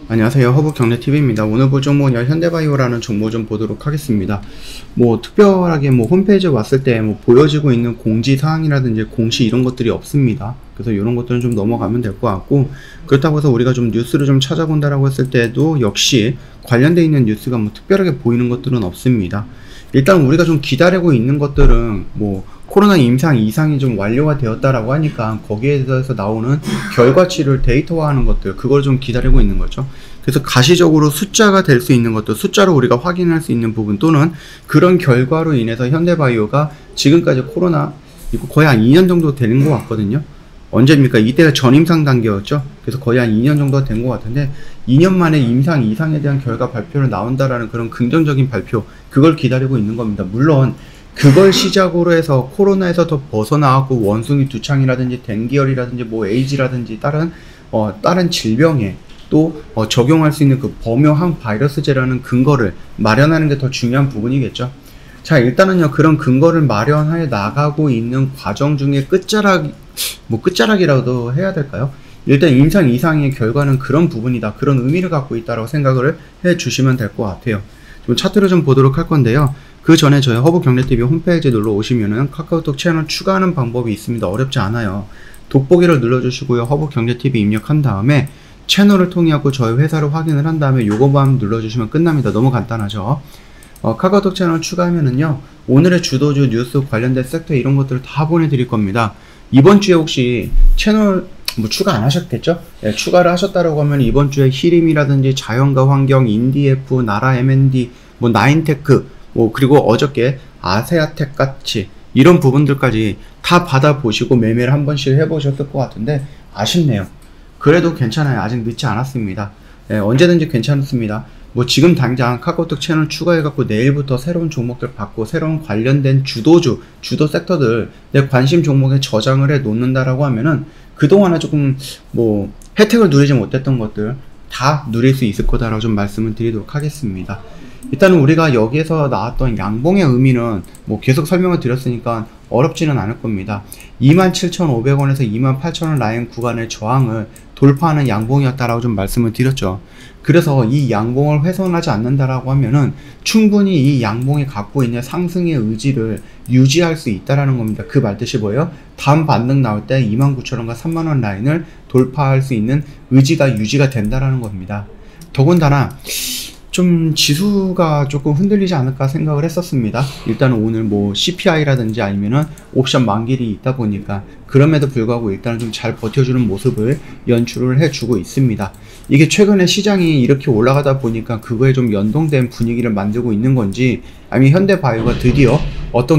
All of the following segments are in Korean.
안녕하세요, 허브경제TV입니다. 오늘 볼 종목은 현대바이오라는 종목 좀 보도록 하겠습니다. 특별하게 홈페이지에 왔을 때 보여지고 있는 공지사항이라든지 공시 이런 것들이 없습니다. 그래서 이런 것들은 좀 넘어가면 될 것 같고, 그렇다고 해서 우리가 좀 뉴스를 좀 찾아본다라고 했을 때도 역시 관련되어 있는 뉴스가 특별하게 보이는 것들은 없습니다. 일단 우리가 좀 기다리고 있는 것들은 코로나 임상 이상이 좀 완료가 되었다라고 하니까 거기에 대해서 나오는 결과치를 데이터화하는 것들, 그걸 좀 기다리고 있는 거죠. 그래서 가시적으로 숫자가 될 수 있는 것들, 숫자로 우리가 확인할 수 있는 부분, 또는 그런 결과로 인해서 현대바이오가 지금까지 코로나 이거 거의 한 2년 정도 되는 것 같거든요. 언제입니까? 이때가 전임상 단계였죠. 그래서 거의 한 2년 정도 된 것 같은데, 2년 만에 임상 이상에 대한 결과 발표를 나온다라는 그런 긍정적인 발표, 그걸 기다리고 있는 겁니다. 물론 그걸 시작으로 해서 코로나에서 더 벗어나고 원숭이 두창이라든지 댕기열이라든지 에이즈라든지 다른 질병에 또 적용할 수 있는 그 범용항 바이러스제라는 근거를 마련하는 게 더 중요한 부분이겠죠. 자, 일단은요, 그런 근거를 마련해 나가고 있는 과정 중에 끝자락이라도 해야 될까요? 일단 임상 이상의 결과는 그런 부분이다, 그런 의미를 갖고 있다라고 생각을 해 주시면 될 것 같아요. 좀 차트를 좀 보도록 할 건데요. 그 전에 저희 허브경제TV 홈페이지에 놀러 오시면은 카카오톡 채널 추가하는 방법이 있습니다. 어렵지 않아요. 돋보기를 눌러주시고요. 허브경제TV 입력한 다음에 채널을 통해하고 저희 회사를 확인을 한 다음에 요거만 눌러주시면 끝납니다. 너무 간단하죠. 카카오톡 채널 추가하면은요, 오늘의 주도주 뉴스 관련된 섹터 이런 것들을 다 보내드릴 겁니다. 이번 주에 혹시 채널 추가 안 하셨겠죠? 네, 추가를 하셨다라고 하면 이번 주에 히림이라든지 자연과 환경, 인디에프, 나라 M&D, 나인테크, 그리고 어저께 아세아텍 같이 이런 부분들까지 다 받아보시고 매매를 한 번씩 해보셨을 것 같은데 아쉽네요. 그래도 괜찮아요. 아직 늦지 않았습니다. 네, 언제든지 괜찮습니다. 지금 당장 카카오톡 채널 추가해갖고 내일부터 새로운 종목들 받고 새로운 관련된 주도 섹터들 내 관심 종목에 저장을 해 놓는다라고 하면은 그동안에 조금 혜택을 누리지 못했던 것들 다 누릴 수 있을 거다라고 좀 말씀을 드리도록 하겠습니다. 일단은 우리가 여기에서 나왔던 양봉의 의미는 계속 설명을 드렸으니까 어렵지는 않을 겁니다. 27,500원에서 28,000원 라인 구간의 저항을 돌파하는 양봉이었다라고 좀 말씀을 드렸죠. 그래서 이 양봉을 훼손하지 않는다라고 하면은 충분히 이 양봉이 갖고 있는 상승의 의지를 유지할 수 있다라는 겁니다. 그 말뜻이 뭐예요? 다음 반등 나올 때 29,000원과 30,000원 라인을 돌파할 수 있는 의지가 유지가 된다라는 겁니다. 더군다나 좀 지수가 조금 흔들리지 않을까 생각을 했었습니다. 일단은 오늘 CPI라든지 아니면은 옵션 만기일이 있다 보니까 그럼에도 불구하고 일단은 좀 잘 버텨주는 모습을 연출을 해주고 있습니다. 이게 최근에 시장이 이렇게 올라가다 보니까 그거에 좀 연동된 분위기를 만들고 있는 건지, 아니면 현대바이오가 드디어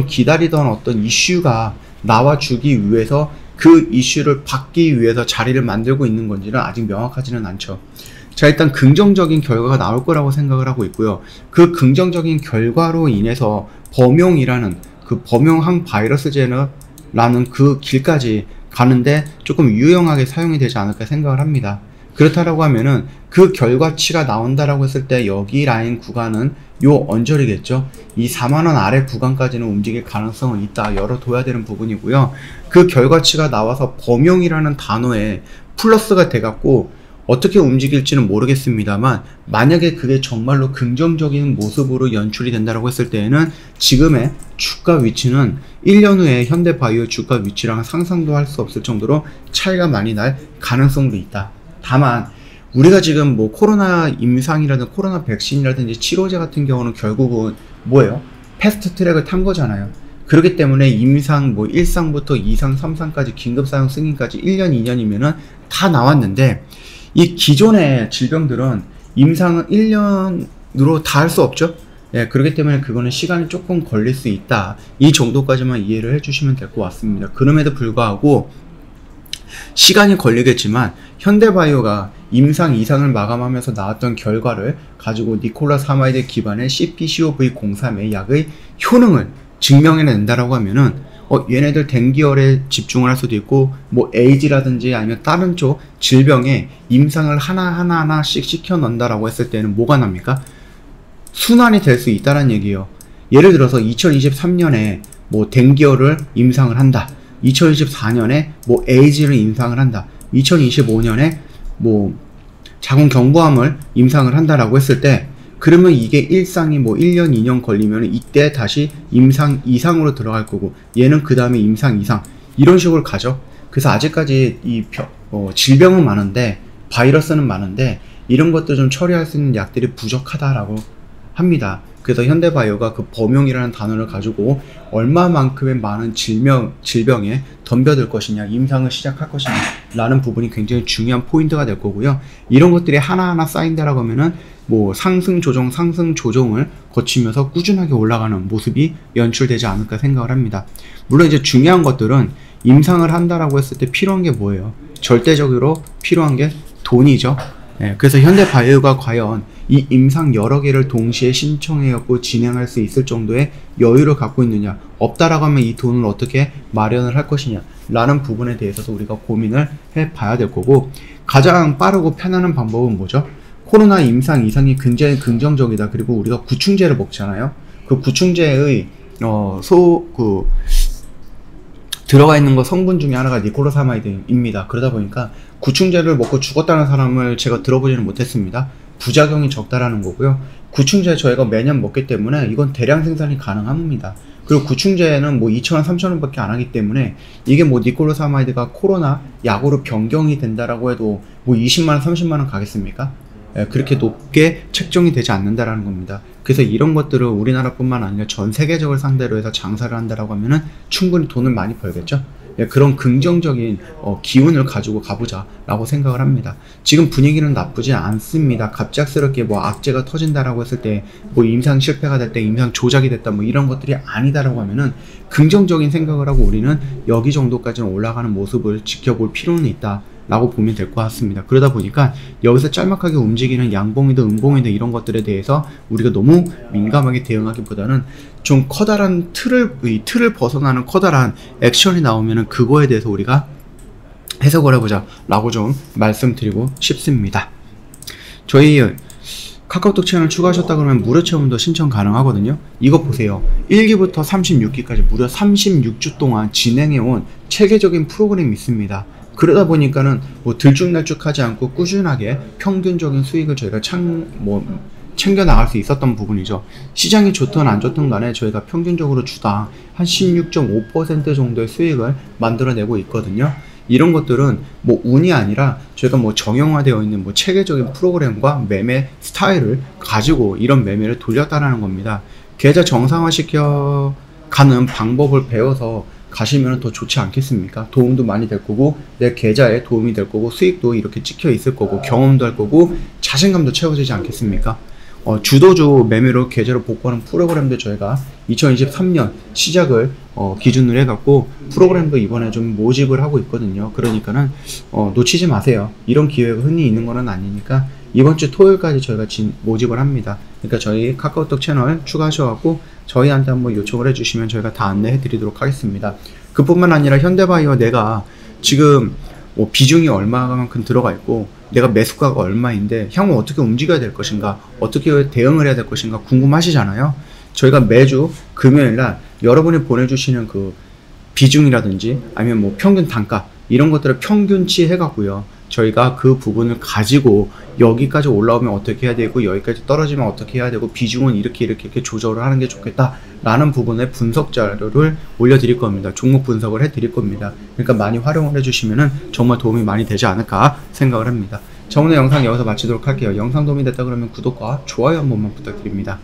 기다리던 어떤 이슈가 나와주기 위해서 그 이슈를 받기 위해서 자리를 만들고 있는 건지는 아직 명확하지는 않죠. 자, 일단 긍정적인 결과가 나올 거라고 생각을 하고 있고요. 그 긍정적인 결과로 인해서 범용이라는 그 범용항 바이러스제라는 그 길까지 가는데 조금 유용하게 사용이 되지 않을까 생각을 합니다. 그렇다라고 하면은 그 결과치가 나온다라고 했을 때 여기 라인 구간은 요 언저리겠죠. 이 4만원 아래 구간까지는 움직일 가능성은 있다, 열어둬야 되는 부분이고요. 그 결과치가 나와서 범용이라는 단어에 플러스가 돼갖고 어떻게 움직일지는 모르겠습니다만, 만약에 그게 정말로 긍정적인 모습으로 연출이 된다고 했을 때에는 지금의 주가 위치는 1년 후에 현대바이오 주가 위치랑 상상도 할 수 없을 정도로 차이가 많이 날 가능성도 있다. 다만 우리가 지금 코로나 임상이라든지 코로나 백신이라든지 치료제 같은 경우는 결국은 뭐예요? 패스트 트랙을 탄 거잖아요. 그렇기 때문에 임상 1상부터 2상, 3상까지 긴급사용 승인까지 1년, 2년이면은 다 나왔는데, 이 기존의 질병들은 임상은 1년으로 다 할 수 없죠. 예, 그렇기 때문에 그거는 시간이 조금 걸릴 수 있다. 이 정도까지만 이해를 해주시면 될 것 같습니다. 그럼에도 불구하고 시간이 걸리겠지만 현대바이오가 임상 이상을 마감하면서 나왔던 결과를 가지고 니콜라사마이드 기반의 CpCOV03의 약의 효능을 증명해낸다라고 하면은 얘네들 댕기열에 집중을 할 수도 있고 에이즈라든지 아니면 다른 쪽 질병에 임상을 하나씩 시켜 넣는다라고 했을 때는 뭐가 납니까? 순환이 될 수 있다는 얘기예요. 예를 들어서 2023년에 댕기열을 임상을 한다. 2024년에 뭐 에이즈를 임상을 한다. 2025년에 뭐 자궁 경부암을 임상을 한다라고 했을 때, 그러면 이게 일상이 뭐 1년, 2년 걸리면 이때 다시 임상 이상으로 들어갈 거고, 얘는 그 다음에 임상 이상, 이런 식으로 가죠. 그래서 아직까지 질병은 많은데, 바이러스는 많은데, 이런 것들 좀 처리할 수 있는 약들이 부족하다라고 합니다. 그래서 현대바이오가 그 범용이라는 단어를 가지고 얼마만큼의 많은 질병에 덤벼들 것이냐, 임상을 시작할 것이냐 라는 부분이 굉장히 중요한 포인트가 될 거고요. 이런 것들이 하나하나 쌓인다라고 하면은 뭐 상승 조정을 거치면서 꾸준하게 올라가는 모습이 연출되지 않을까 생각을 합니다. 물론 이제 중요한 것들은 임상을 한다라고 했을 때 필요한 게 뭐예요? 절대적으로 필요한 게 돈이죠. 그래서 현대바이오가 과연 이 임상 여러 개를 동시에 신청해갖고 진행할 수 있을 정도의 여유를 갖고 있느냐, 없다라고 하면 이 돈을 어떻게 마련을 할 것이냐 라는 부분에 대해서도 우리가 고민을 해봐야 될 거고, 가장 빠르고 편안한 방법은 뭐죠? 코로나 임상 이상이 굉장히 긍정적이다. 그리고 우리가 구충제를 먹잖아요. 그 구충제의 들어가 있는 거 성분 중에 하나가 니콜로사마이드입니다. 그러다 보니까 구충제를 먹고 죽었다는 사람을 제가 들어보지는 못했습니다. 부작용이 적다라는 거고요. 구충제 저희가 매년 먹기 때문에 이건 대량 생산이 가능합니다. 그리고 구충제는 뭐 2,000원, 3,000원 밖에 안 하기 때문에 이게 뭐 니콜로사마이드가 코로나 약으로 변경이 된다라고 해도 뭐 20만원, 30만원 가겠습니까? 그렇게 높게 책정이 되지 않는다라는 겁니다. 그래서 이런 것들을 우리나라뿐만 아니라 전 세계적으로 상대로 해서 장사를 한다라고 하면은 충분히 돈을 많이 벌겠죠. 그런 긍정적인 기운을 가지고 가보자 라고 생각을 합니다. 지금 분위기는 나쁘지 않습니다. 갑작스럽게 뭐 악재가 터진다라고 했을 때, 뭐 임상 실패가 됐다, 임상 조작이 됐다, 뭐 이런 것들이 아니다라고 하면은 긍정적인 생각을 하고 우리는 여기 정도까지는 올라가는 모습을 지켜볼 필요는 있다 라고 보면 될 것 같습니다. 그러다 보니까 여기서 짤막하게 움직이는 양봉이든 음봉이든 이런 것들에 대해서 우리가 너무 민감하게 대응하기보다는 좀 커다란 틀을 벗어나는 커다란 액션이 나오면은 그거에 대해서 우리가 해석을 해보자 라고 좀 말씀드리고 싶습니다. 저희 카카오톡 채널 추가하셨다 그러면 무료 체험도 신청 가능하거든요. 이거 보세요. 1기부터 36기까지 무려 36주 동안 진행해온 체계적인 프로그램이 있습니다. 그러다 보니까는 뭐 들쭉날쭉하지 않고 꾸준하게 평균적인 수익을 저희가 챙겨 나갈 수 있었던 부분이죠. 시장이 좋든 안 좋든 간에 저희가 평균적으로 주당 한 16.5% 정도의 수익을 만들어내고 있거든요. 이런 것들은 뭐 운이 아니라 저희가 뭐 정형화되어 있는 뭐 체계적인 프로그램과 매매 스타일을 가지고 이런 매매를 돌렸다라는 겁니다. 계좌 정상화시켜 가는 방법을 배워서 가시면 더 좋지 않겠습니까? 도움도 많이 될 거고, 내 계좌에 도움이 될 거고, 수익도 이렇게 찍혀 있을 거고, 경험도 할 거고, 자신감도 채워지지 않겠습니까? 주도주 매매로 계좌를 복구하는 프로그램도 저희가 2023년 시작을 기준으로 해갖고 프로그램도 이번에 좀 모집을 하고 있거든요. 그러니까는 놓치지 마세요. 이런 기회가 흔히 있는 거는 아니니까 이번 주 토요일까지 저희가 모집을 합니다. 그러니까 저희 카카오톡 채널 추가하셔갖고 저희한테 한번 요청을 해주시면 저희가 다 안내해 드리도록 하겠습니다. 그뿐만 아니라 현대바이오 내가 지금 비중이 얼마만큼 들어가 있고 내가 매수가가 얼마인데 향후 어떻게 움직여야 될 것인가, 어떻게 대응을 해야 될 것인가 궁금하시잖아요. 저희가 매주 금요일날 여러분이 보내주시는 그 비중이라든지 아니면 뭐 평균 단가 이런 것들을 평균치 해갖고요, 저희가 그 부분을 가지고 여기까지 올라오면 어떻게 해야 되고 여기까지 떨어지면 어떻게 해야 되고 비중은 이렇게 조절을 하는 게 좋겠다 라는 부분의 분석 자료를 올려드릴 겁니다. 종목 분석을 해드릴 겁니다. 그러니까 많이 활용을 해주시면은 정말 도움이 많이 되지 않을까 생각을 합니다. 자, 오늘 영상 여기서 마치도록 할게요. 영상 도움이 됐다 그러면 구독과 좋아요 한 번만 부탁드립니다.